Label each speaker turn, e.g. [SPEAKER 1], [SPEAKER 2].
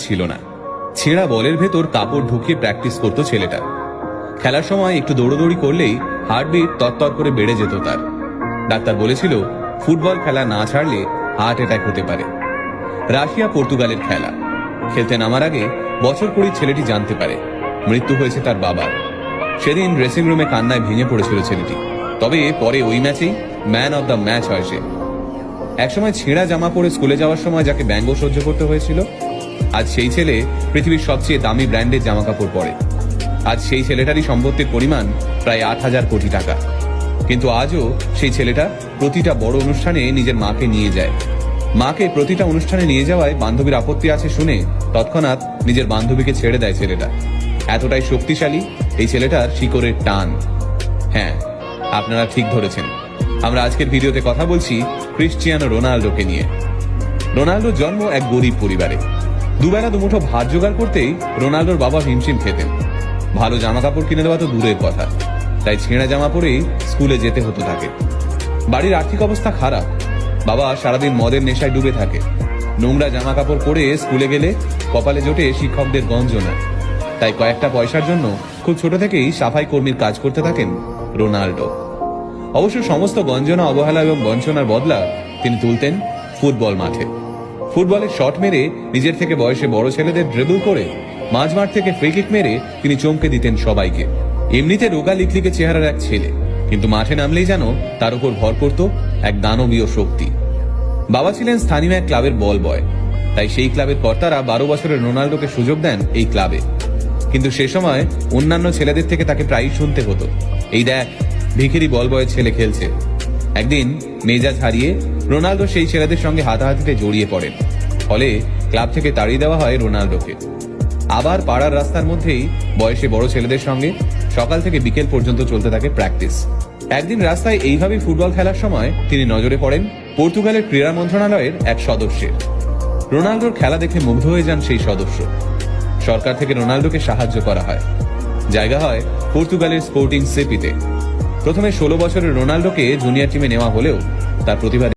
[SPEAKER 1] ছিল না। ছেঁড়া বলের ভেতর কাপড় ঢুকিয়ে প্র্যাকটিস করতো ছেলেটা। খেলার সময় একটু দৌড়দৌড়ি করলেই হার্টবিট তরতর করে বেড়ে যেত তার। ডাক্তার বলেছিল ফুটবল খেলা না ছাড়লে হার্ট অ্যাটাক হতে পারে। রাশিয়া পর্তুগালের খেলা খেলতে নামার আগে বছর 20 ছেলেটি জানতে পারে মৃত্যু হয়েছে তার বাবার। সেদিন ড্রেসিং রুমে কান্নায় ভেঙে পড়েছিল ছেলেটি। তবে পরে ওই ম্যাচেই ম্যান অব দ্য ম্যাচ হয় সে। একসময় ছেঁড়া জামা পরে স্কুলে যাওয়ার সময় যাকে ব্যঙ্গ সহ্য করতে হয়েছিল, আজ সেই ছেলে পৃথিবীর সবচেয়ে দামি ব্র্যান্ডের জামা কাপড় পরে। আজ সেই ছেলেটারই সম্পত্তির পরিমাণ প্রায় 8,000 কোটি টাকা। কিন্তু আজও সেই ছেলেটা প্রতিটা বড় অনুষ্ঠানে নিজের মাকে নিয়ে যায়। মাকে প্রতিটা অনুষ্ঠানে নিয়ে যাওয়ায় বান্ধবীর আপত্তি আছে শুনে তৎক্ষণাৎ নিজের বান্ধবীকে ছেড়ে দেয় ছেলেটা। এতটাই শক্তিশালী এই ছেলেটার শিকড়ের টান। হ্যাঁ, আপনারা ঠিক ধরেছেন, আমরা আজকের ভিডিওতে কথা বলছি ক্রিশ্চিয়ানো রোনাল্ডোকে নিয়ে। রোনাল্ডোর জন্ম এক গরিব পরিবারে। দুবেলা দুমুঠো ভাত জোগাড় করতেই রোনাল্ডোর বাবা হিমশিম খেতেন। ভালো জামা কাপড় কিনে দেওয়া তো দূরের কথা, তাই ছেঁড়া জামা পরেই স্কুলে যেতে হতো তাকে। বাড়ির আর্থিক অবস্থা খারাপ, বাবা সারাদিন মদের নেশায় ডুবে থাকে। নোংরা জামা কাপড় পরে স্কুলে গেলে কপালে জোটে শিক্ষকদের গঞ্জনা। তাই কয়েকটা পয়সার জন্য খুব ছোট থেকেই সাফাই কর্মীর কাজ করতে থাকেন রোনাল্ডো। অবশ্য সমস্ত গঞ্জনা, অবহেলা এবং বঞ্চনার বদলা তিনি তুলতেন ফুটবল মাঠে। ফুটবলের শট মেরে নিজের থেকে বয়সে বড় ছেলেদের ড্রিবল করে মাঝমাঠ থেকে ফ্রি কিক মেরে তিনি চমকে দিতেন সবাইকে। এমনিতে রোগা লিকলিকে চেহারার এক ছেলে, কিন্তু মাঠে নামলেই যেন তার উপর ভর করত এক দানবীয় শক্তি। বাবা ছিলেন স্থানীয় এক ক্লাবের বল বয়, তাই সেই ক্লাবের কর্তারা 12 বছরের রোনাল্ডোকে সুযোগ দেন এই ক্লাবে। কিন্তু সে সময় অন্যান্য ছেলেদের থেকে তাকে প্রায়ই শুনতে হতো, এই দেখ ভিখিরি বল বয়ের ছেলে খেলছে। একদিন মেজাজ হারিয়ে রোনাল্ডো সেই ছেলেদের সঙ্গে হাতাহাতিতে জড়িয়ে পড়েন। ফলে ক্লাব থেকে তাড়িয়ে দেওয়া হয় রোনাল্ডোকে। আবার পাড়ার রাস্তার মধ্যেই বয়সে বড় ছেলেদের সঙ্গে সকাল থেকে বিকেল পর্যন্ত চলতে থাকে প্র্যাকটিস। একদিন রাস্তায় এইভাবেই ফুটবল খেলার সময় তিনি নজরে পড়েন পর্তুগালের ক্রীড়া মন্ত্রণালয়ের এক সদস্যের। রোনাল্ডোর খেলা দেখে মুগ্ধ হয়ে যান সেই সদস্য। সরকার থেকে রোনাল্ডোকে সাহায্য করা হয়। জায়গা হয় পর্তুগালের স্পোর্টিং সিপিতে। প্রথমে 16 বছরের রোনাল্ডোকে জুনিয়র টিমে নেওয়া হলেও তার প্রতিভা